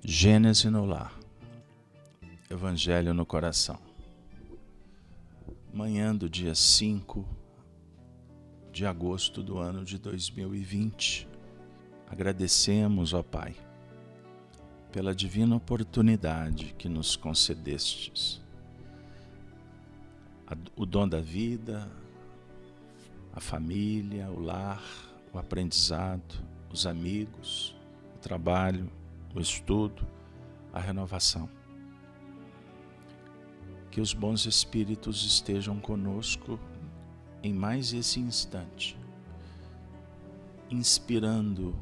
Gênese no lar, Evangelho no coração. Manhã do dia 5 de agosto do ano de 2020, agradecemos, ó Pai, pela divina oportunidade que nos concedestes. O dom da vida, a família, o lar, o aprendizado, os amigos, o trabalho, o estudo, a renovação. Que os bons espíritos estejam conosco em mais esse instante, inspirando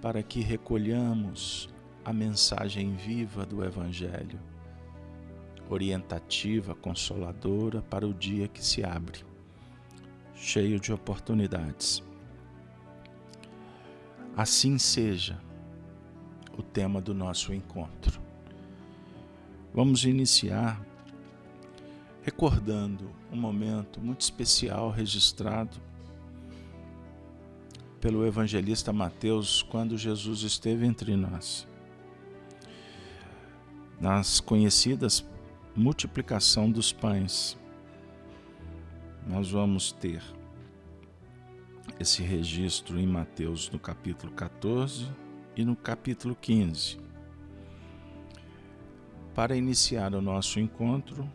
para que recolhamos a mensagem viva do Evangelho, orientativa, consoladora para o dia que se abre, cheio de oportunidades. Assim seja o tema do nosso encontro. Vamos iniciar recordando um momento muito especial registrado pelo evangelista Mateus quando Jesus esteve entre nós. Nas conhecidas multiplicação dos pães, nós vamos ter esse registro em Mateus no capítulo 14 e no capítulo 15. Para iniciar o nosso encontro,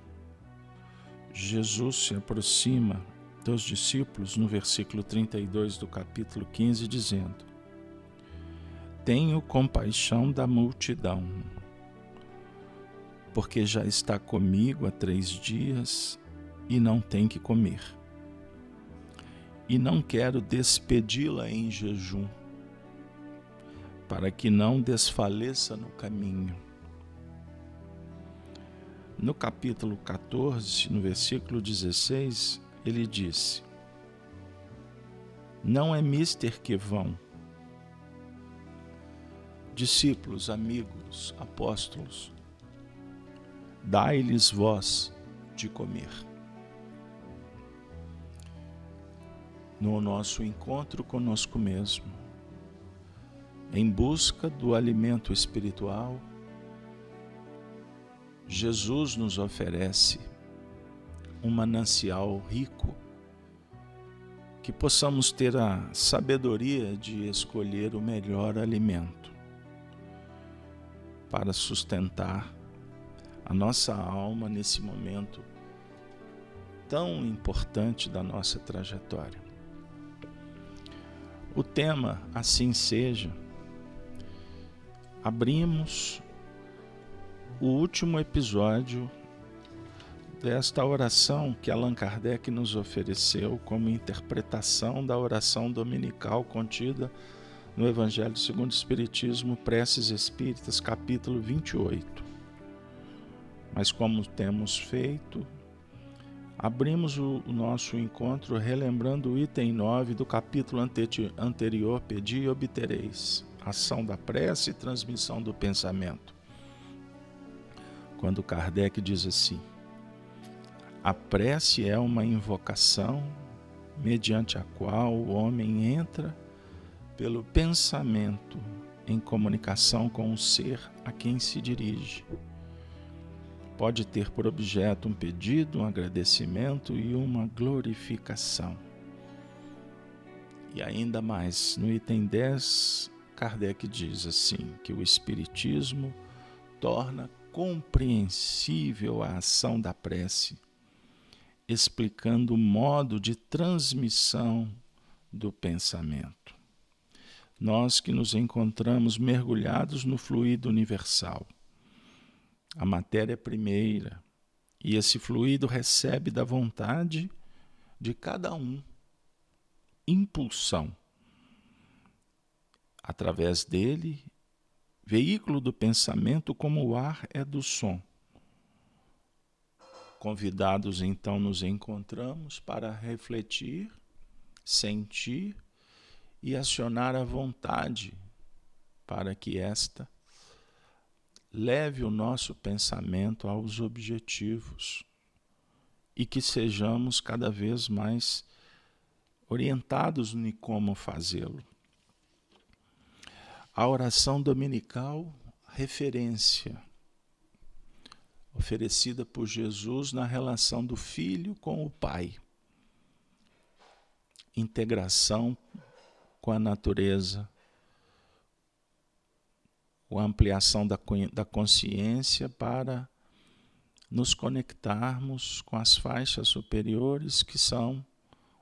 Jesus se aproxima dos discípulos no versículo 32 do capítulo 15, dizendo: Tenho compaixão da multidão, porque já está comigo há 3 dias e não tem que comer. E não quero despedi-la em jejum, para que não desfaleça no caminho. No capítulo 14, no versículo 16, ele disse: Não é mister que vão, discípulos, amigos, apóstolos, dai-lhes vós de comer. No nosso encontro conosco mesmo, em busca do alimento espiritual, Jesus nos oferece um manancial rico, que possamos ter a sabedoria de escolher o melhor alimento para sustentar a nossa alma nesse momento tão importante da nossa trajetória. O tema Assim Seja, abrimos o último episódio desta oração que Allan Kardec nos ofereceu como interpretação da oração dominical contida no Evangelho segundo o Espiritismo, Preces Espíritas, capítulo 28. Mas como temos feito, abrimos o nosso encontro relembrando o item 9 do capítulo anterior, Pedi e obtereis, ação da prece e transmissão do pensamento. Quando Kardec diz assim: a prece é uma invocação mediante a qual o homem entra pelo pensamento em comunicação com o ser a quem se dirige. Pode ter por objeto um pedido, um agradecimento e uma glorificação. E ainda mais, no item 10, Kardec diz assim, que o Espiritismo torna compreensível a ação da prece, explicando o modo de transmissão do pensamento. Nós que nos encontramos mergulhados no fluido universal, a matéria primeira, e esse fluido recebe da vontade de cada um impulsão. Através dele, veículo do pensamento como o ar é do som. Convidados, então, nos encontramos para refletir, sentir e acionar a vontade para que esta leve o nosso pensamento aos objetivos e que sejamos cada vez mais orientados em como fazê-lo. A oração dominical referência oferecida por Jesus na relação do Filho com o Pai. Integração com a natureza, com a ampliação da consciência para nos conectarmos com as faixas superiores que são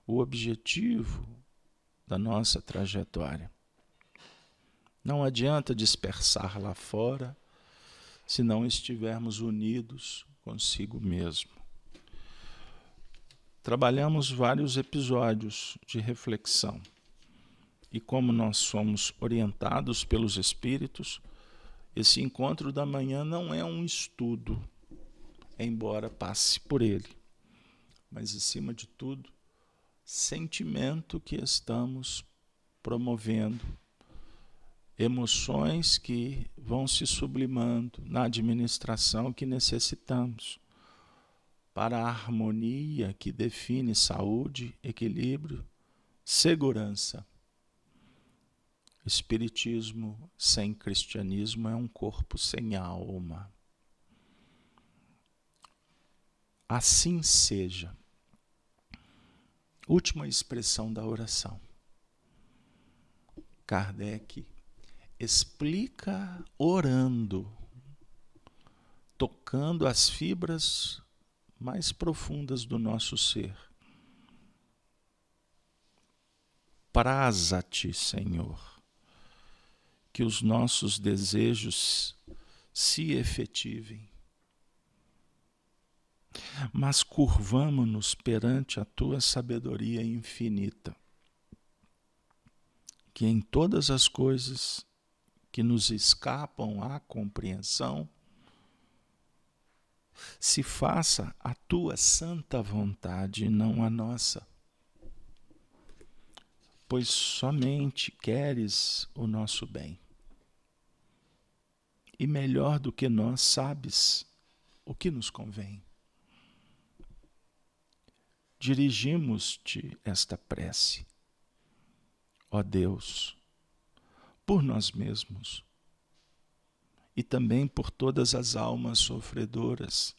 o objetivo da nossa trajetória. Não adianta dispersar lá fora se não estivermos unidos consigo mesmo. Trabalhamos vários episódios de reflexão e como nós somos orientados pelos Espíritos, esse encontro da manhã não é um estudo, embora passe por ele, mas acima de tudo, sentimento que estamos promovendo, emoções que vão se sublimando na administração que necessitamos para a harmonia que define saúde, equilíbrio, segurança. Espiritismo sem cristianismo é um corpo sem alma. Assim seja. Última expressão da oração. Kardec explica orando, tocando as fibras mais profundas do nosso ser. Praza-te, Senhor, que os nossos desejos se efetivem. Mas curvamo-nos perante a tua sabedoria infinita, que em todas as coisas que nos escapam à compreensão, se faça a tua santa vontade e não a nossa. Pois somente queres o nosso bem. E melhor do que nós sabes o que nos convém. Dirigimos-te esta prece, ó Deus, por nós mesmos e também por todas as almas sofredoras,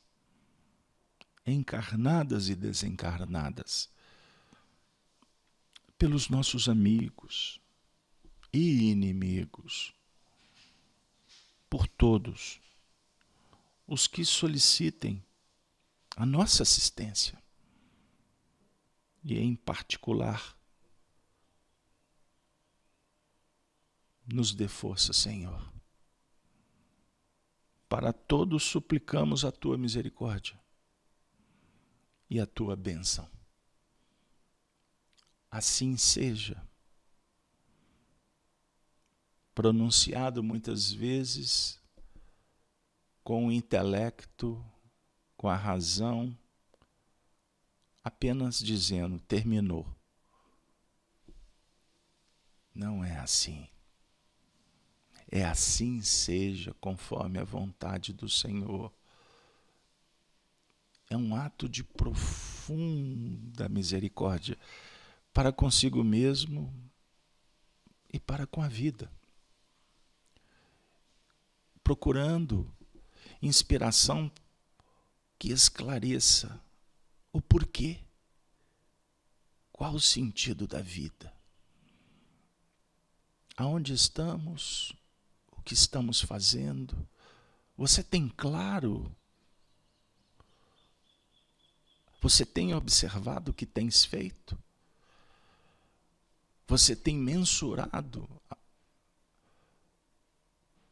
encarnadas e desencarnadas, pelos nossos amigos e inimigos, por todos os que solicitem a nossa assistência e, em particular, nos dê força, Senhor. Para todos suplicamos a tua misericórdia e a tua bênção. Assim seja. Pronunciado muitas vezes com o intelecto, com a razão, apenas dizendo, terminou. Não é assim. É assim seja, conforme a vontade do Senhor. É um ato de profunda misericórdia para consigo mesmo e para com a vida. Procurando inspiração que esclareça o porquê, qual o sentido da vida, aonde estamos, o que estamos fazendo. Você tem claro? Você tem observado o que tens feito? Você tem mensurado,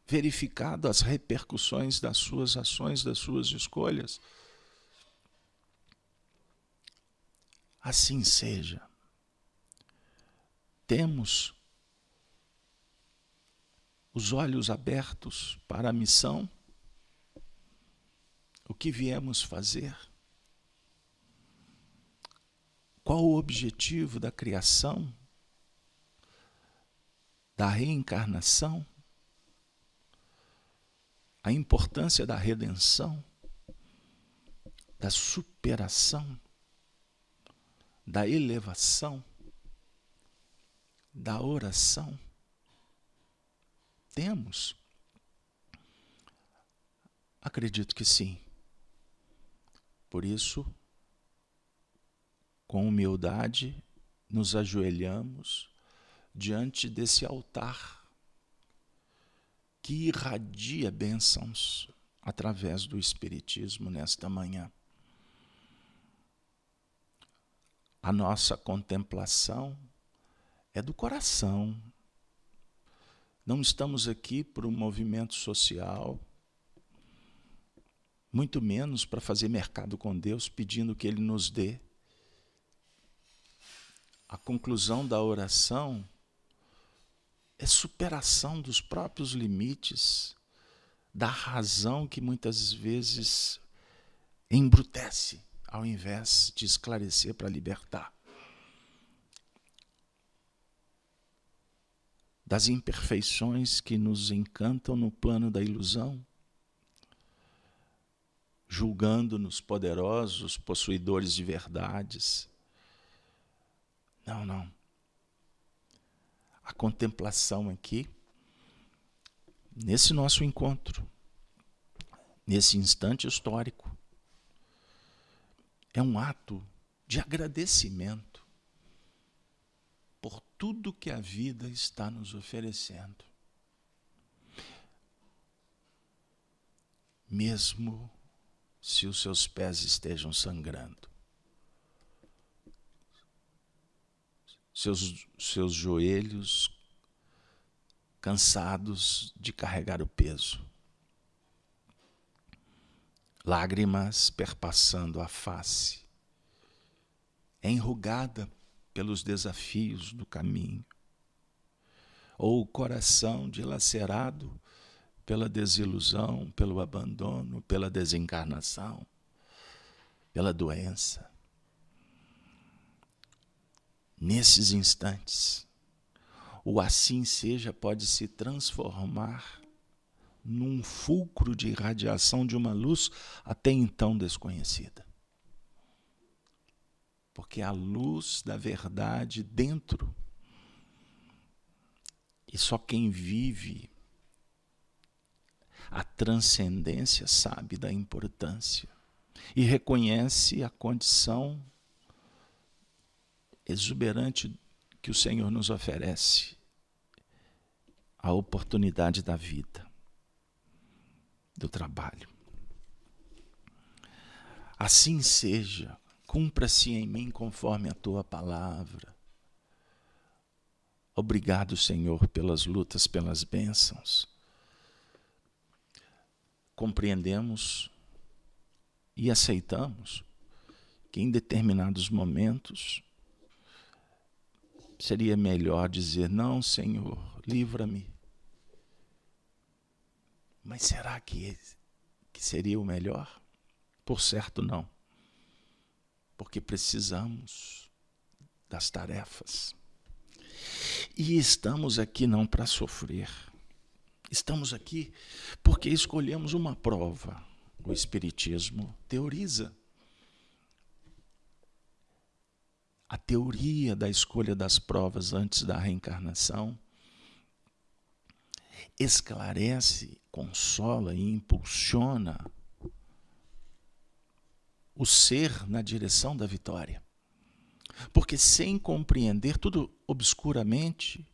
verificado as repercussões das suas ações, das suas escolhas? Assim seja. Temos os olhos abertos para a missão, o que viemos fazer, qual o objetivo da criação, da reencarnação, a importância da redenção, da superação, da elevação, da oração. Temos. Acredito que sim. Por isso, com humildade, nos ajoelhamos diante desse altar que irradia bênçãos através do Espiritismo nesta manhã. A nossa contemplação é do coração. Não estamos aqui por um movimento social, muito menos para fazer mercado com Deus, pedindo que Ele nos dê. A conclusão da oração é superação dos próprios limites, da razão que muitas vezes embrutece, ao invés de esclarecer para libertar. Das imperfeições que nos encantam no plano da ilusão, julgando-nos poderosos, possuidores de verdades. Não. A contemplação aqui, nesse nosso encontro, nesse instante histórico, é um ato de agradecimento por tudo que a vida está nos oferecendo. Mesmo se os seus pés estejam sangrando, seus joelhos cansados de carregar o peso, lágrimas perpassando a face, enrugada pelos desafios do caminho, ou o coração dilacerado pela desilusão, pelo abandono, pela desencarnação, pela doença. Nesses instantes, o assim seja pode se transformar num fulcro de irradiação de uma luz até então desconhecida. Porque a luz da verdade dentro, e só quem vive a transcendência sabe da importância e reconhece a condição exuberante que o Senhor nos oferece, a oportunidade da vida, do trabalho. Assim seja, cumpra-se em mim conforme a tua palavra. Obrigado, Senhor, pelas lutas, pelas bênçãos. Compreendemos e aceitamos que em determinados momentos seria melhor dizer, não, Senhor, livra-me. Mas será que seria o melhor? Por certo, não. Porque precisamos das tarefas. E estamos aqui não para sofrer. Estamos aqui porque escolhemos uma prova. O Espiritismo teoriza. A teoria da escolha das provas antes da reencarnação esclarece, consola e impulsiona o ser na direção da vitória. Porque sem compreender tudo obscuramente,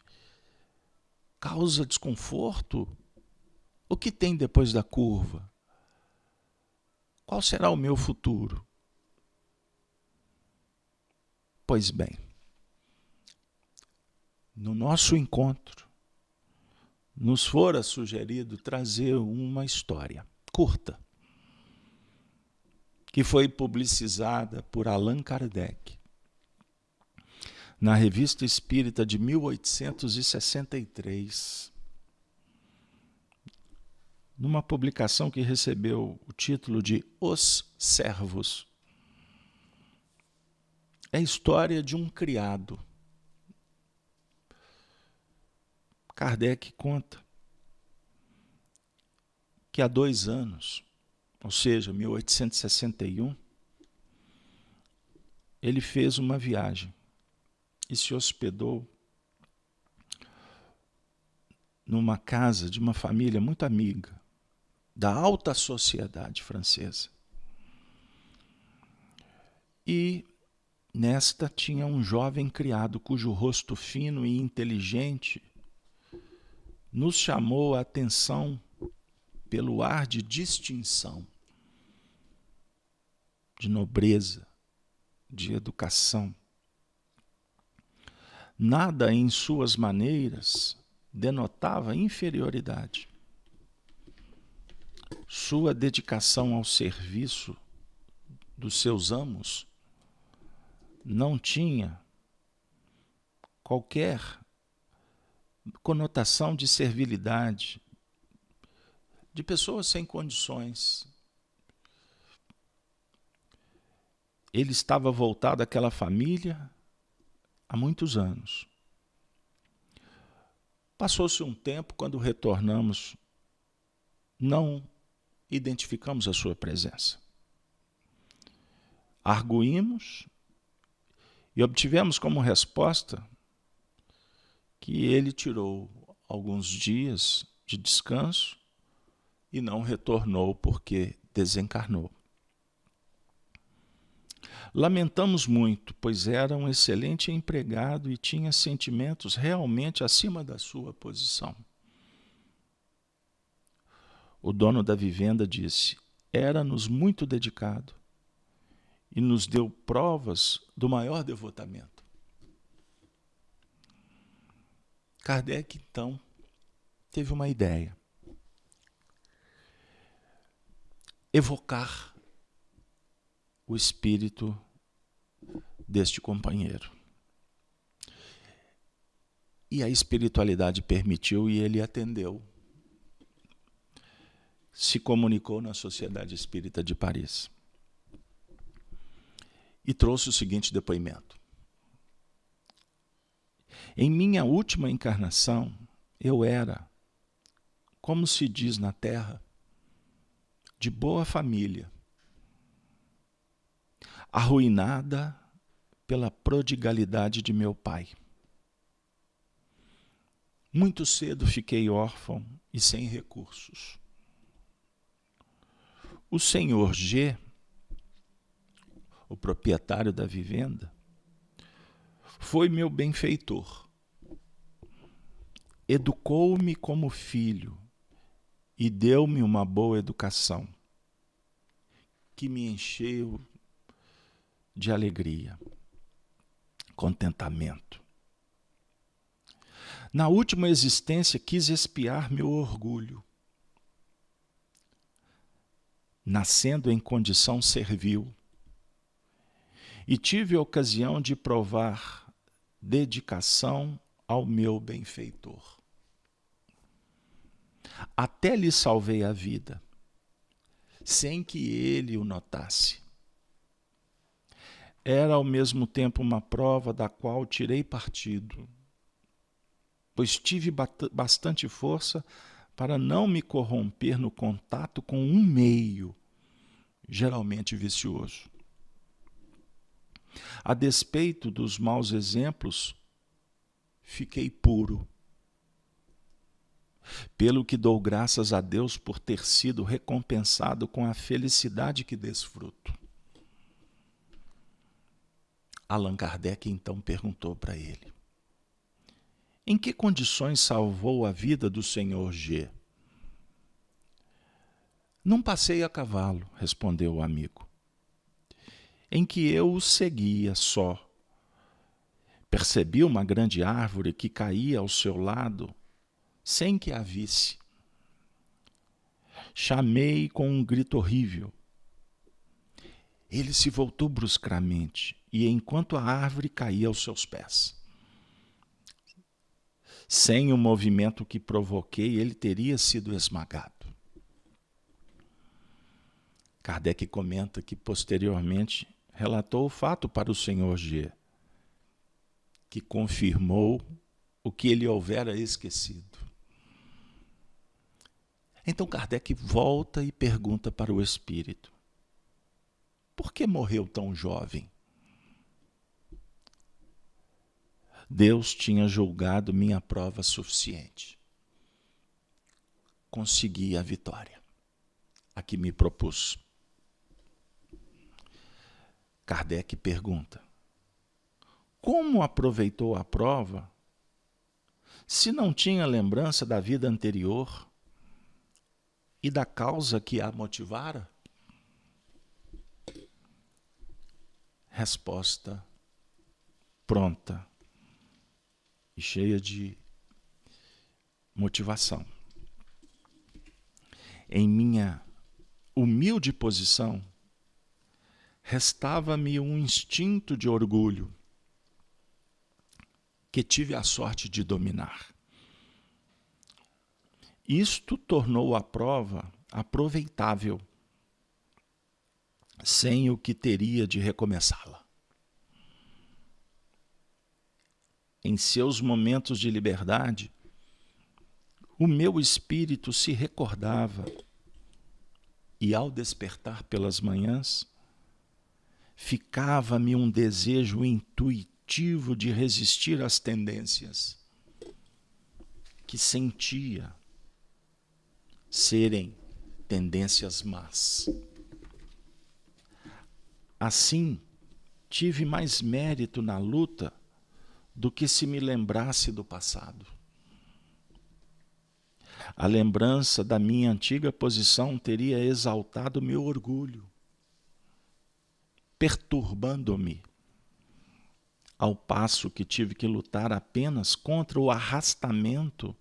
causa desconforto. O que tem depois da curva? Qual será o meu futuro? Pois bem, no nosso encontro, nos fora sugerido trazer uma história curta, que foi publicizada por Allan Kardec, na Revista Espírita de 1863, numa publicação que recebeu o título de Os Servos. É a história de um criado. Kardec conta que há 2 anos, ou seja, 1861, ele fez uma viagem e se hospedou numa casa de uma família muito amiga, da alta sociedade francesa. E nesta tinha um jovem criado cujo rosto fino e inteligente nos chamou a atenção pelo ar de distinção, de nobreza, de educação. Nada em suas maneiras denotava inferioridade. Sua dedicação ao serviço dos seus amos não tinha qualquer conotação de servilidade, de pessoas sem condições. Ele estava voltado àquela família há muitos anos. Passou-se um tempo, quando retornamos, não identificamos a sua presença. Arguímos e obtivemos como resposta que ele tirou alguns dias de descanso e não retornou porque desencarnou. Lamentamos muito, pois era um excelente empregado e tinha sentimentos realmente acima da sua posição. O dono da vivenda disse: era-nos muito dedicado e nos deu provas do maior devotamento. Kardec, então, teve uma ideia: evocar o espírito deste companheiro. E a espiritualidade permitiu e ele atendeu. Se comunicou na Sociedade Espírita de Paris e trouxe o seguinte depoimento: em minha última encarnação, eu era, como se diz na terra, de boa família, arruinada pela prodigalidade de meu pai. Muito cedo fiquei órfão e sem recursos. O senhor G, o proprietário da vivenda, foi meu benfeitor. Educou-me como filho e deu-me uma boa educação, que me encheu de alegria, contentamento. Na última existência, quis expiar meu orgulho, nascendo em condição servil, e tive a ocasião de provar dedicação ao meu benfeitor. Até lhe salvei a vida, sem que ele o notasse. Era ao mesmo tempo uma prova da qual tirei partido, pois tive bastante força para não me corromper no contato com um meio, geralmente vicioso. A despeito dos maus exemplos, fiquei puro. Pelo que dou graças a Deus por ter sido recompensado com a felicidade que desfruto. Allan Kardec então perguntou para ele: em que condições salvou a vida do senhor G? Num passeio a cavalo, respondeu o amigo, em que eu o seguia só. Percebi uma grande árvore que caía ao seu lado, sem que a visse. Chamei com um grito horrível. Ele se voltou bruscamente, e enquanto a árvore caía aos seus pés. Sem o movimento que provoquei, ele teria sido esmagado. Kardec comenta que posteriormente relatou o fato para o senhor G, que confirmou o que ele houvera esquecido. Então Kardec volta e pergunta para o espírito: por que morreu tão jovem? Deus tinha julgado minha prova suficiente. Consegui a vitória. a que me propus. Kardec pergunta: como aproveitou a prova se não tinha lembrança da vida anterior e da causa que a motivara? Resposta pronta e cheia de motivação. Em minha humilde posição, restava-me um instinto de orgulho que tive a sorte de dominar. Isto tornou a prova aproveitável, sem o que teria de recomeçá-la. Em seus momentos de liberdade, o meu espírito se recordava e, ao despertar pelas manhãs, ficava-me um desejo intuitivo de resistir às tendências que sentia serem tendências más. Assim, tive mais mérito na luta do que se me lembrasse do passado. A lembrança da minha antiga posição teria exaltado meu orgulho, perturbando-me, ao passo que tive que lutar apenas contra o arrastamento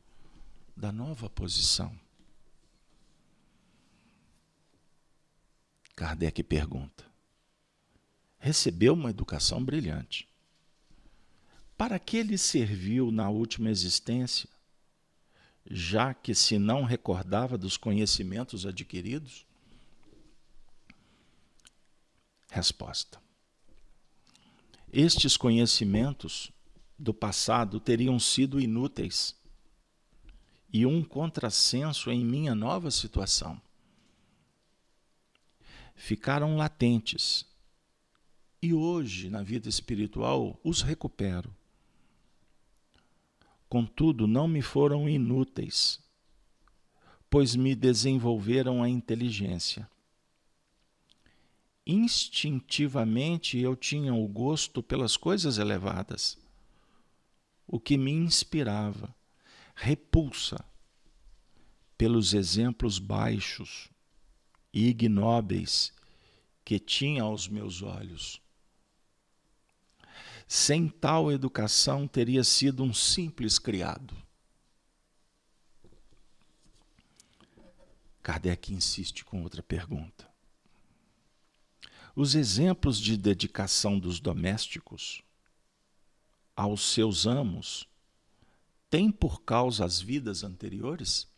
da nova posição. Kardec pergunta: recebeu uma educação brilhante. Para que lhe serviu na última existência, já que se não recordava dos conhecimentos adquiridos? Resposta: estes conhecimentos do passado teriam sido inúteis e um contrassenso em minha nova situação. Ficaram latentes e hoje, na vida espiritual, os recupero. Contudo, não me foram inúteis, pois me desenvolveram a inteligência. Instintivamente eu tinha o gosto pelas coisas elevadas, o que me inspirava repulsa pelos exemplos baixos e ignóbeis que tinha aos meus olhos. Sem tal educação, teria sido um simples criado. Kardec insiste com outra pergunta. Os exemplos de dedicação dos domésticos aos seus amos têm por causa as vidas anteriores?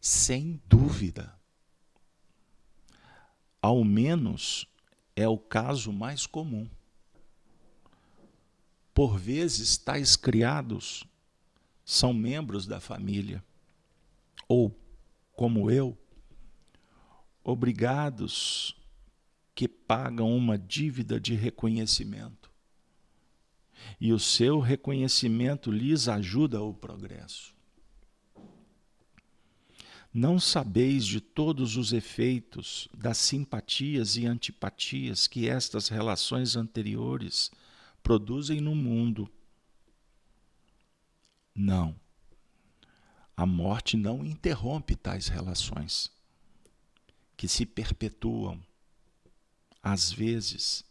Sem dúvida. Ao menos é o caso mais comum. Por vezes, tais criados são membros da família, ou, como eu, obrigados que pagam uma dívida de reconhecimento. E o seu reconhecimento lhes ajuda ao progresso. Não sabeis de todos os efeitos das simpatias e antipatias que estas relações anteriores produzem no mundo. Não. A morte não interrompe tais relações, que se perpetuam, às vezes,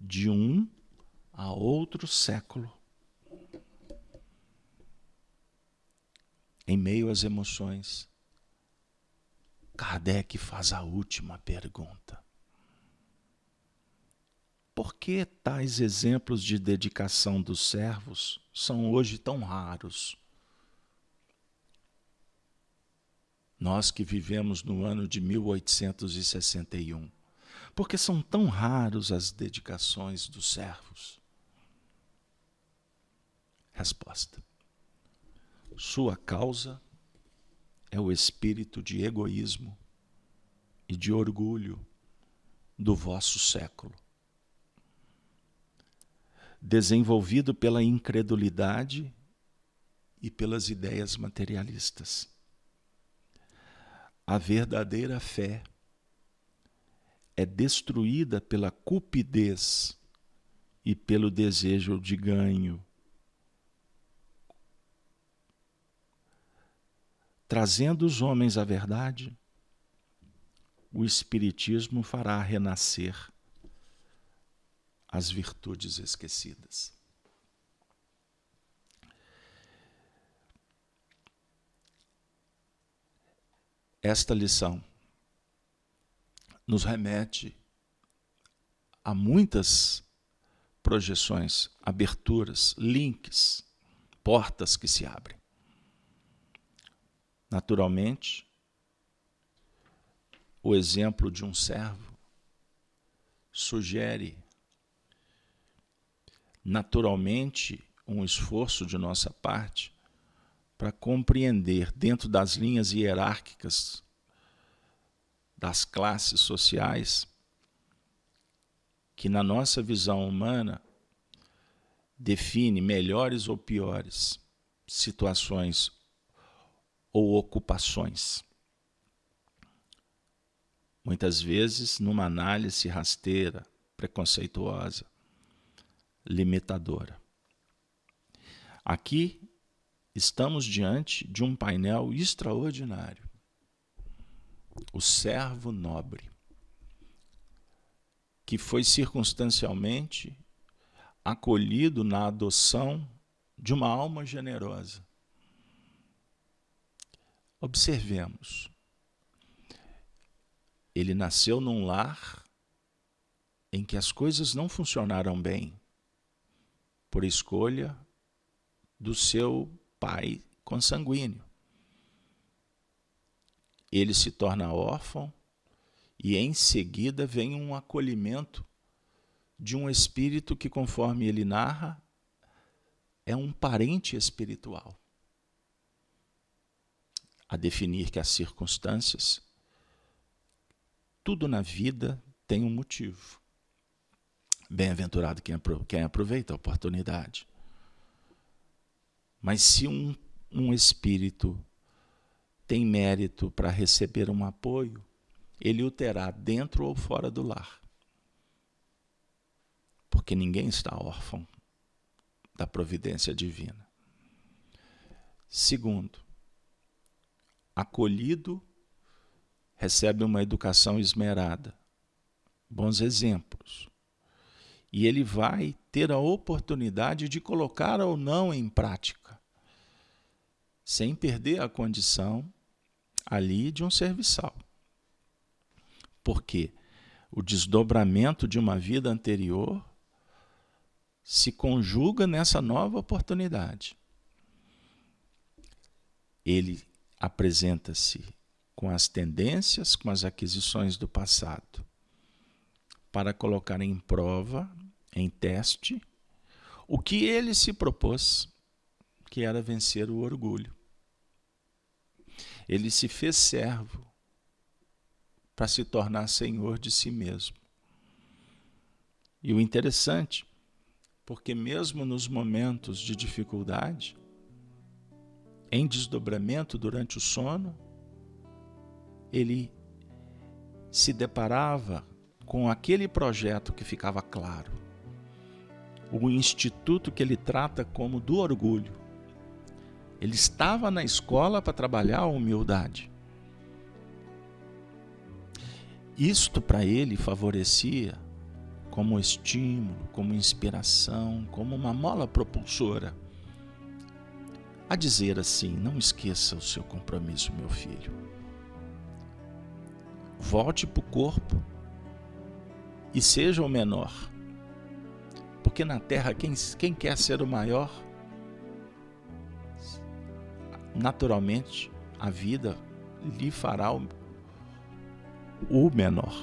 de um a outro século. Em meio às emoções, Kardec faz a última pergunta. Por que tais exemplos de dedicação dos servos são hoje tão raros? Nós que vivemos no ano de 1861, por que são tão raros as dedicações dos servos? Resposta: sua causa é o espírito de egoísmo e de orgulho do vosso século, desenvolvido pela incredulidade e pelas ideias materialistas. A verdadeira fé é destruída pela cupidez e pelo desejo de ganho. Trazendo os homens à verdade, o Espiritismo fará renascer as virtudes esquecidas. Esta lição nos remete a muitas projeções, aberturas, links, portas que se abrem. Naturalmente, o exemplo de um servo sugere naturalmente um esforço de nossa parte para compreender dentro das linhas hierárquicas das classes sociais que na nossa visão humana define melhores ou piores situações ou ocupações. Muitas vezes numa análise rasteira, preconceituosa, limitadora. Aqui estamos diante de um painel extraordinário. O servo nobre, que foi circunstancialmente acolhido na adoção de uma alma generosa. Observemos. Ele nasceu num lar em que as coisas não funcionaram bem, por escolha do seu pai consanguíneo. Ele se torna órfão e em seguida vem um acolhimento de um espírito que, conforme ele narra, é um parente espiritual. A definir que as circunstâncias, tudo na vida tem um motivo. Bem-aventurado quem aproveita a oportunidade. Mas se um espírito tem mérito para receber um apoio, ele o terá dentro ou fora do lar. Porque ninguém está órfão da providência divina. Segundo, acolhido, recebe uma educação esmerada, bons exemplos. E ele vai ter a oportunidade de colocar ou não em prática, sem perder a condição ali de um serviçal. Porque o desdobramento de uma vida anterior se conjuga nessa nova oportunidade. Ele apresenta-se com as tendências, com as aquisições do passado, para colocar em prova, em teste, o que ele se propôs, que era vencer o orgulho. Ele se fez servo para se tornar senhor de si mesmo. E o interessante, porque mesmo nos momentos de dificuldade, em desdobramento durante o sono, ele se deparava com aquele projeto que ficava claro, o instituto que ele trata como do orgulho. Ele estava na escola para trabalhar a humildade. Isto para ele favorecia como estímulo, como inspiração, como uma mola propulsora a dizer assim: não esqueça o seu compromisso, meu filho. Volte para o corpo e seja o menor. Porque na terra, quem quer ser o maior, naturalmente, a vida lhe fará o menor.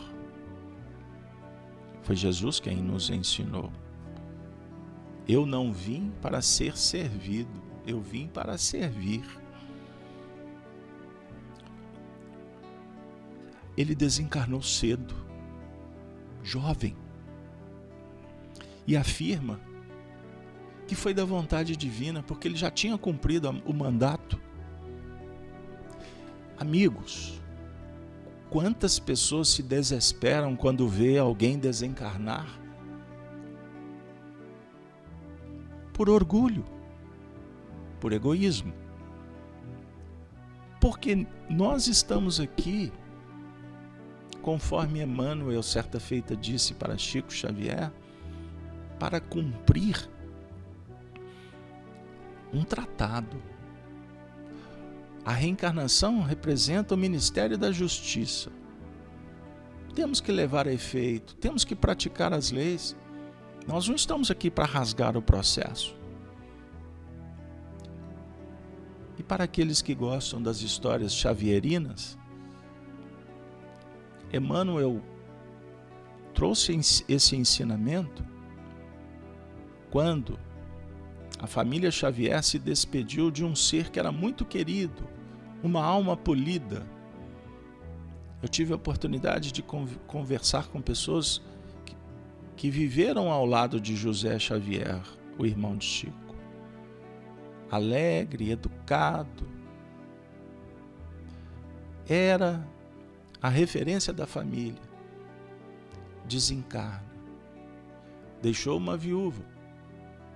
Foi Jesus quem nos ensinou. Eu não vim para ser servido, eu vim para servir. Ele desencarnou cedo, jovem, e afirma que foi da vontade divina, porque ele já tinha cumprido o mandato. Amigos, Quantas pessoas se desesperam quando vê alguém desencarnar? Por orgulho, por egoísmo. Porque nós estamos aqui, conforme Emmanuel certa feita disse para Chico Xavier, para cumprir um tratado. A reencarnação representa o Ministério da Justiça. Temos que levar a efeito, temos que praticar as leis. Nós não estamos aqui para rasgar o processo. E para aqueles que gostam das histórias xavierinas, Emmanuel trouxe esse ensinamento quando a família Xavier se despediu de um ser que era muito querido, uma alma polida. Eu tive a oportunidade de conversar com pessoas que viveram ao lado de José Xavier, o irmão de Chico. Alegre, educado. Era a referência da família. Desencarna. Deixou uma viúva,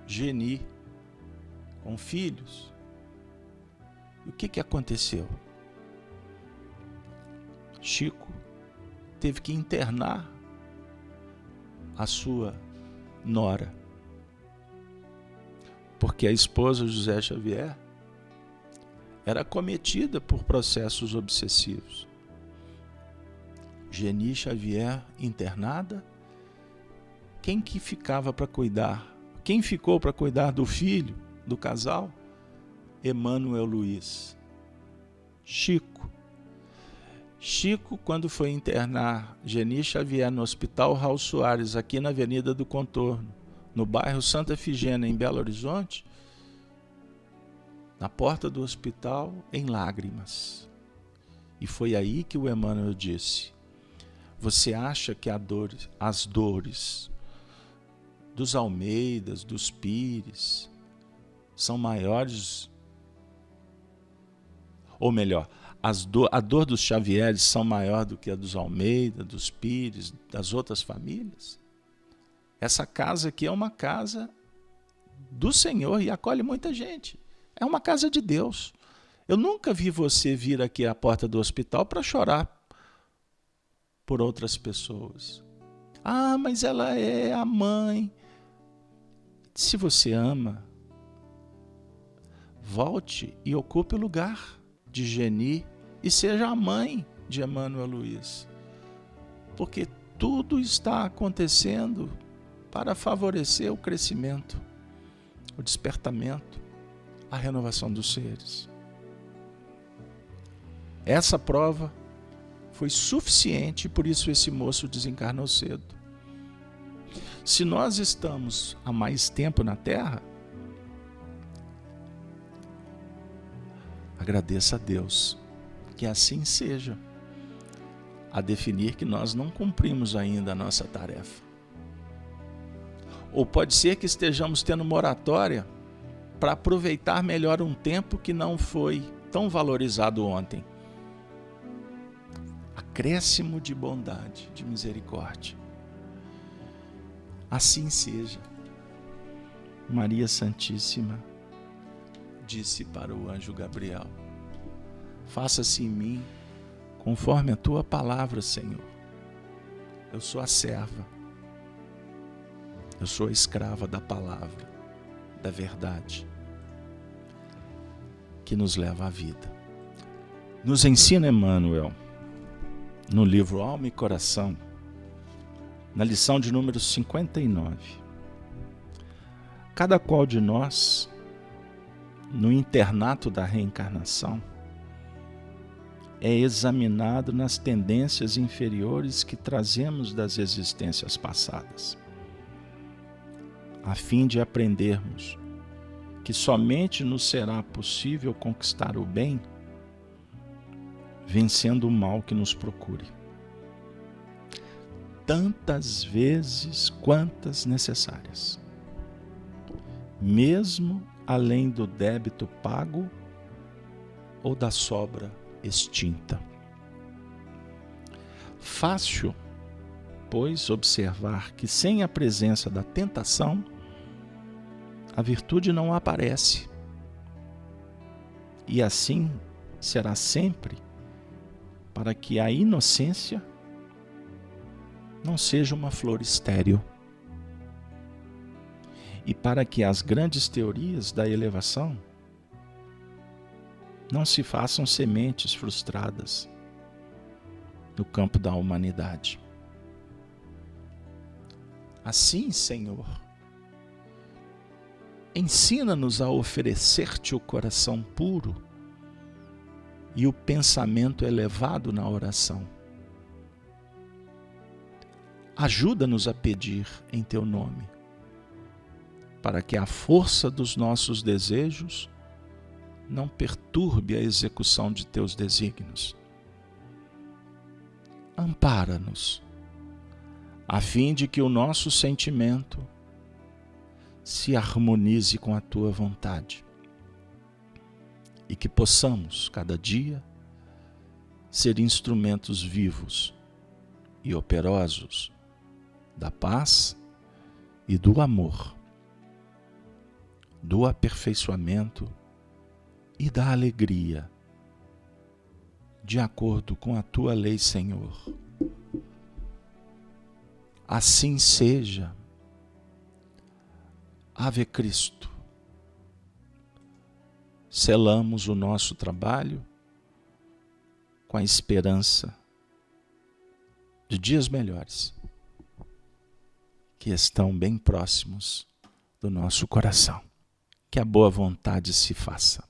Geni, com filhos. E o que aconteceu? Chico teve que internar a sua nora, porque a esposa José Xavier era acometida por processos obsessivos. Geni Xavier internada, quem que ficava para cuidar? Quem ficou para cuidar do filho, do casal? Emmanuel Luiz. Chico, quando foi internar Geni Xavier no Hospital Raul Soares, aqui na Avenida do Contorno, no bairro Santa Efigênia, em Belo Horizonte, na porta do hospital, em lágrimas. E foi aí que o Emmanuel disse: você acha que as dores dos Almeidas, dos Pires, são maiores, ou melhor, a dor dos Xavieres são maior do que a dos Almeida, dos Pires, das outras famílias? Essa casa aqui é uma casa do Senhor e acolhe muita gente. É uma casa de Deus. Eu nunca vi você vir aqui à porta do hospital para chorar por outras pessoas. Ah, mas ela é a mãe. Se você ama, volte e ocupe o lugar de Geni e seja a mãe de Emmanuel Luiz. Porque tudo está acontecendo para favorecer o crescimento, o despertamento, a renovação dos seres. Essa prova foi suficiente, por isso esse moço desencarnou cedo. Se nós estamos há mais tempo na Terra, agradeça a Deus, que assim seja, a definir que nós não cumprimos ainda a nossa tarefa. Ou pode ser que estejamos tendo moratória para aproveitar melhor um tempo que não foi tão valorizado ontem. Acréscimo de bondade, de misericórdia. Assim seja. Maria Santíssima disse para o anjo Gabriel: faça-se em mim conforme a tua palavra, Senhor. Eu sou a serva, eu sou a escrava da palavra, da verdade, que nos leva à vida. Nos ensina Emmanuel, no livro Alma e Coração, na lição de número 59. Cada qual de nós, no internato da reencarnação, é examinado nas tendências inferiores que trazemos das existências passadas, a fim de aprendermos que somente nos será possível conquistar o bem vencendo o mal que nos procure, tantas vezes quantas necessárias, mesmo além do débito pago ou da sobra extinta. Fácil, pois, observar que sem a presença da tentação, a virtude não aparece. E assim será sempre, para que a inocência não seja uma flor estéril. E para que as grandes teorias da elevação não se façam sementes frustradas no campo da humanidade. Assim, Senhor, ensina-nos a oferecer-te o coração puro e o pensamento elevado na oração. Ajuda-nos a pedir em teu nome, para que a força dos nossos desejos não perturbe a execução de teus desígnios. Ampara-nos, a fim de que o nosso sentimento se harmonize com a tua vontade e que possamos, cada dia, ser instrumentos vivos e operosos da paz e do amor, do aperfeiçoamento e da alegria, de acordo com a tua lei, Senhor. Assim seja. Ave Cristo. Selamos o nosso trabalho com a esperança de dias melhores, que estão bem próximos do nosso coração. Que a boa vontade se faça.